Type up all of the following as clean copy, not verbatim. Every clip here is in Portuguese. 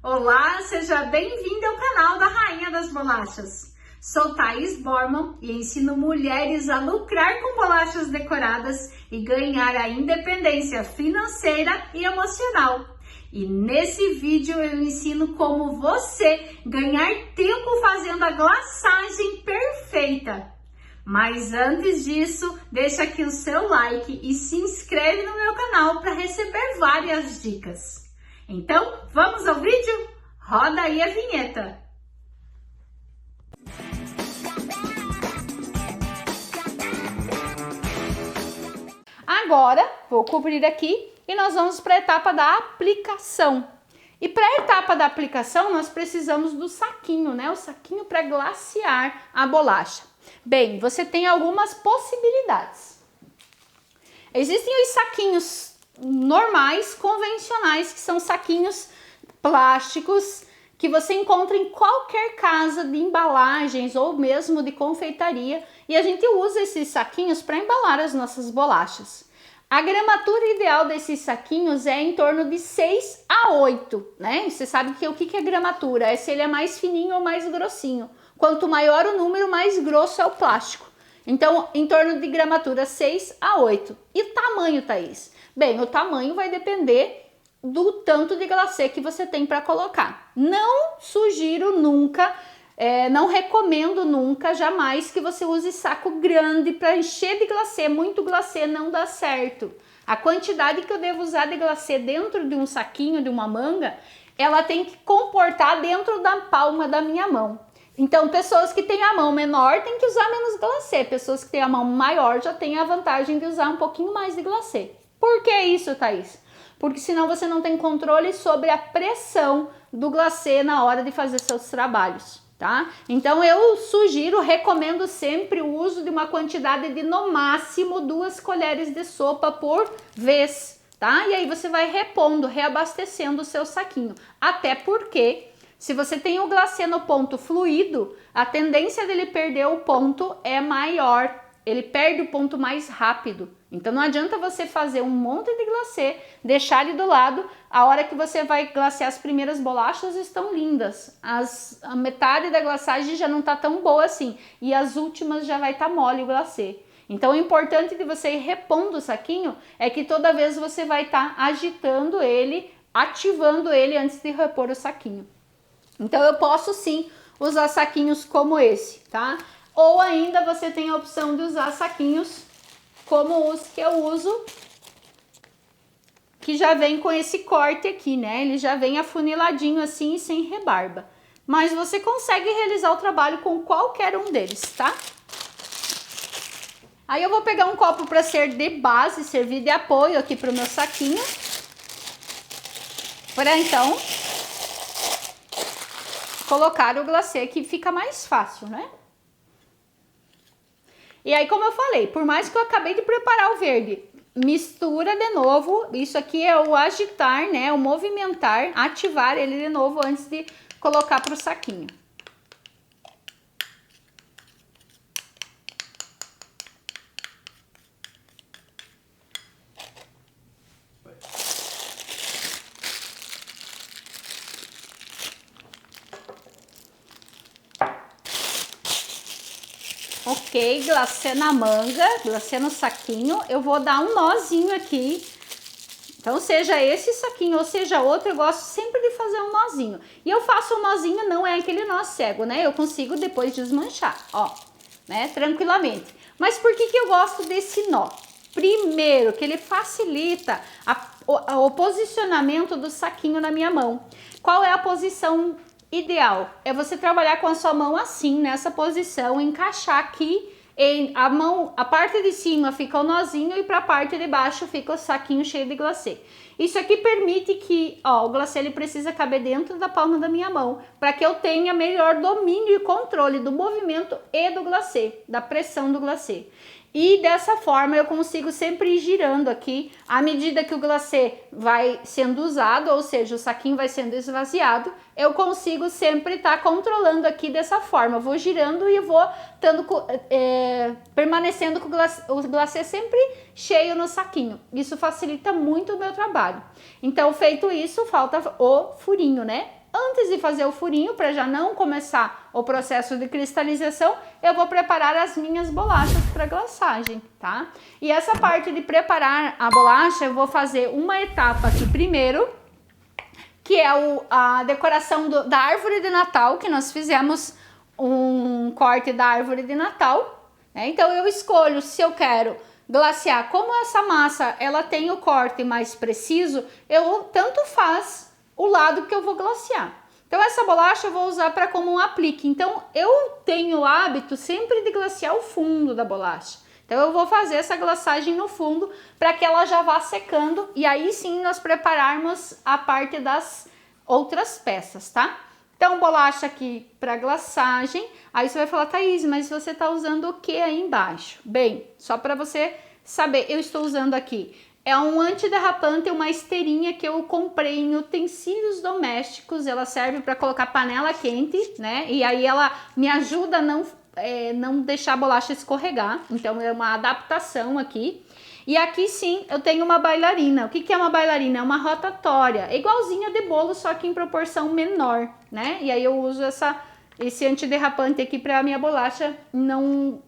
Olá, seja bem-vindo ao canal da Rainha das Bolachas. Sou Thaís Borman e ensino mulheres a lucrar com bolachas decoradas e ganhar a independência financeira e emocional. E nesse vídeo eu ensino como você ganhar tempo fazendo a glaçagem perfeita. Mas antes disso, deixa aqui o seu like e se inscreve no meu canal para receber várias dicas. Então, vamos ao vídeo? Roda aí a vinheta! Agora, vou cobrir aqui e nós vamos para a etapa da aplicação. E para a etapa da aplicação, nós precisamos do saquinho, né? O saquinho para glacear a bolacha. Bem, você tem algumas possibilidades. Existem os saquinhos normais, convencionais, que são saquinhos plásticos que você encontra em qualquer casa de embalagens ou mesmo de confeitaria, e a gente usa esses saquinhos para embalar as nossas bolachas. A gramatura ideal desses saquinhos é em torno de 6 a 8, né? E você sabe que o que é gramatura? É se ele é mais fininho ou mais grossinho. Quanto maior o número, mais grosso é o plástico. Então, em torno de gramatura 6 a 8. E o tamanho, Thaís? Bem, o tamanho vai depender do tanto de glacê que você tem para colocar. Não sugiro nunca, não recomendo nunca, jamais que você use saco grande para encher de glacê. Muito glacê não dá certo. A quantidade que eu devo usar de glacê dentro de um saquinho, de uma manga, ela tem que comportar dentro da palma da minha mão. Então, pessoas que têm a mão menor têm que usar menos glacê. Pessoas que têm a mão maior já têm a vantagem de usar um pouquinho mais de glacê. Por que isso, Thaís? Porque senão você não tem controle sobre a pressão do glacê na hora de fazer seus trabalhos, tá? Então eu sugiro, recomendo sempre o uso de uma quantidade de no máximo 2 colheres de sopa por vez, tá? E aí você vai repondo, reabastecendo o seu saquinho. Até porque se você tem o glacê no ponto fluido, a tendência dele perder o ponto é maior. Ele perde o ponto mais rápido. Então não adianta você fazer um monte de glacê, deixar ele do lado, a hora que você vai glacear as primeiras bolachas estão lindas. A metade da glaçagem já não tá tão boa assim, e as últimas já vai estar mole o glacê. Então o importante de você ir repondo o saquinho é que toda vez você vai estar agitando ele, ativando ele antes de repor o saquinho. Então eu posso sim usar saquinhos como esse, tá? Ou ainda você tem a opção de usar saquinhos como os que eu uso, que já vem com esse corte aqui, né? Ele já vem afuniladinho assim, sem rebarba. Mas você consegue realizar o trabalho com qualquer um deles, tá? Aí eu vou pegar um copo para ser de base, servir de apoio aqui pro meu saquinho. Para então colocar o glacê, que fica mais fácil, né? E aí, como eu falei, por mais que eu acabei de preparar o verde, mistura de novo. Isso aqui é o agitar, né? O movimentar, ativar ele de novo antes de colocar para o saquinho. Ok, glacê na manga, glacê no saquinho. Eu vou dar um nozinho aqui. Então, seja esse saquinho ou seja outro, eu gosto sempre de fazer um nozinho. E eu faço um nozinho, não é aquele nó cego, né? Eu consigo depois desmanchar, ó, né? Tranquilamente. Mas por que eu gosto desse nó? Primeiro, que ele facilita o posicionamento do saquinho na minha mão. Qual é a posição ideal? É você trabalhar com a sua mão assim, nessa posição, encaixar aqui, a parte de cima fica o nozinho e para a parte de baixo fica o saquinho cheio de glacê. Isso aqui permite que, ó, o glacê ele precisa caber dentro da palma da minha mão, para que eu tenha melhor domínio e controle do movimento e do glacê, da pressão do glacê. E dessa forma eu consigo sempre ir girando aqui, à medida que o glacê vai sendo usado, ou seja, o saquinho vai sendo esvaziado, eu consigo sempre estar controlando aqui dessa forma. Eu vou girando e vou permanecendo com o glacê sempre cheio no saquinho. Isso facilita muito o meu trabalho. Então, feito isso, falta o furinho, né? Antes de fazer o furinho, para já não começar o processo de cristalização, eu vou preparar as minhas bolachas para glaçagem, tá? E essa parte de preparar a bolacha, eu vou fazer uma etapa aqui primeiro, que é a decoração da árvore de Natal, que nós fizemos um corte da árvore de Natal, né? Então eu escolho se eu quero glaciar. Como essa massa ela tem o corte mais preciso, eu tanto faz o lado que eu vou glaciar. Então essa bolacha eu vou usar para como um aplique. Então eu tenho o hábito sempre de glaciar o fundo da bolacha. Então eu vou fazer essa glaçagem no fundo para que ela já vá secando e aí sim nós prepararmos a parte das outras peças, tá? Então bolacha aqui para glaçagem. Aí você vai falar, Thaís, mas você tá usando o que aí embaixo? Bem, só para você saber, eu estou usando aqui é um antiderrapante, uma esteirinha que eu comprei em utensílios domésticos. Ela serve para colocar panela quente, né? E aí ela me ajuda a não deixar a bolacha escorregar. Então é uma adaptação aqui. E aqui sim eu tenho uma bailarina. O que é uma bailarina? É uma rotatória, é igualzinha de bolo, só que em proporção menor, né? E aí eu uso esse antiderrapante aqui para a minha bolacha não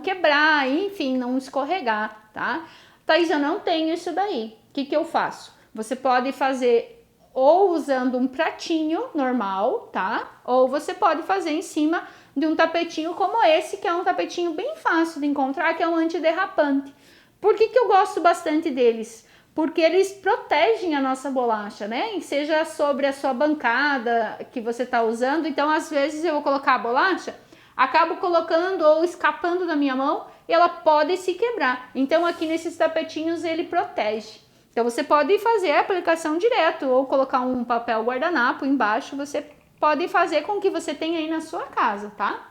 quebrar, enfim, não escorregar, tá? Thaís, eu não tenho isso daí. O que eu faço? Você pode fazer ou usando um pratinho normal, tá? Ou você pode fazer em cima de um tapetinho como esse, que é um tapetinho bem fácil de encontrar, que é um antiderrapante. Por que eu gosto bastante deles? Porque eles protegem a nossa bolacha, né? E seja sobre a sua bancada que você tá usando. Então, às vezes eu vou colocar a bolacha, acabo colocando ou escapando da minha mão e ela pode se quebrar. Então, aqui nesses tapetinhos ele protege. Então, você pode fazer a aplicação direto ou colocar um papel guardanapo embaixo. Você pode fazer com o que você tem aí na sua casa, tá?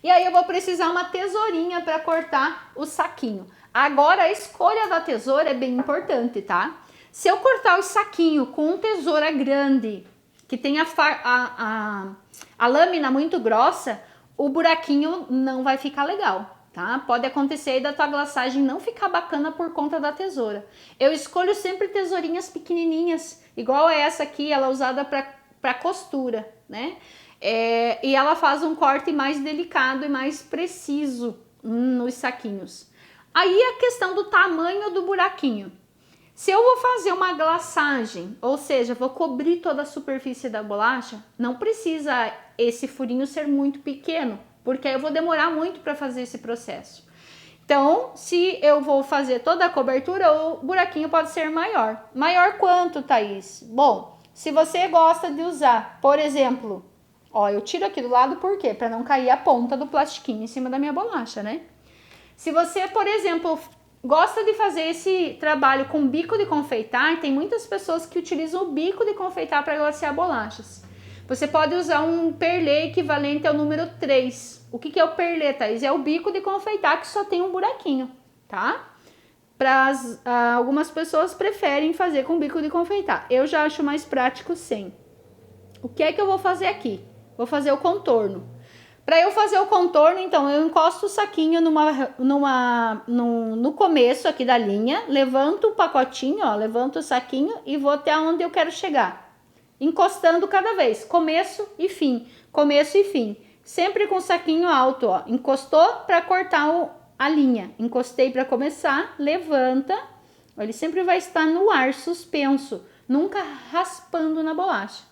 E aí eu vou precisar uma tesourinha para cortar o saquinho. Agora a escolha da tesoura é bem importante, tá? Se eu cortar o saquinho com tesoura grande, que tem a lâmina muito grossa, o buraquinho não vai ficar legal, tá? Pode acontecer aí da tua glaçagem não ficar bacana por conta da tesoura. Eu escolho sempre tesourinhas pequenininhas, igual essa aqui, ela é usada para costura, né? E ela faz um corte mais delicado e mais preciso nos saquinhos. Aí a questão do tamanho do buraquinho. Se eu vou fazer uma glaçagem, ou seja, vou cobrir toda a superfície da bolacha, não precisa esse furinho ser muito pequeno, porque aí eu vou demorar muito para fazer esse processo. Então, se eu vou fazer toda a cobertura, o buraquinho pode ser maior. Maior quanto, Thaís? Bom, se você gosta de usar, por exemplo, ó, eu tiro aqui do lado, por quê? Para não cair a ponta do plastiquinho em cima da minha bolacha, né? Se você, por exemplo, gosta de fazer esse trabalho com bico de confeitar, tem muitas pessoas que utilizam o bico de confeitar para glaciar bolachas. Você pode usar um perlê equivalente ao número 3. O que é o perlê, Thaís? É o bico de confeitar que só tem um buraquinho, tá? Algumas pessoas preferem fazer com bico de confeitar. Eu já acho mais prático sem. O que é que eu vou fazer aqui? Vou fazer o contorno. Para eu fazer o contorno, então, eu encosto o saquinho no começo aqui da linha, levanto o pacotinho, ó, levanto o saquinho e vou até onde eu quero chegar. Encostando cada vez, começo e fim, sempre com o saquinho alto, ó. Encostou para cortar a linha, encostei para começar, levanta, ele sempre vai estar no ar, suspenso, nunca raspando na bolacha.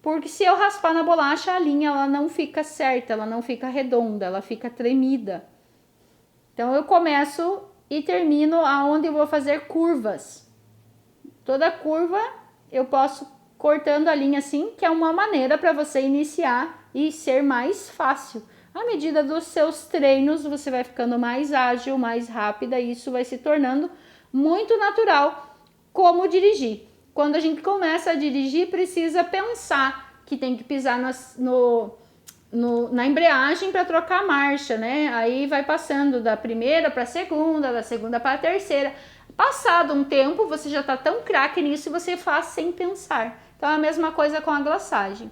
Porque se eu raspar na bolacha, a linha ela não fica certa, ela não fica redonda, ela fica tremida. Então eu começo e termino aonde eu vou fazer curvas. Toda curva eu posso cortando a linha assim, que é uma maneira para você iniciar e ser mais fácil. À medida dos seus treinos, você vai ficando mais ágil, mais rápida, e isso vai se tornando muito natural, como dirigir. Quando a gente começa a dirigir, precisa pensar que tem que pisar na embreagem para trocar a marcha, né? Aí vai passando da primeira para a segunda, da segunda para a terceira. Passado um tempo, você já está tão craque nisso e você faz sem pensar. Então é a mesma coisa com a glaçagem.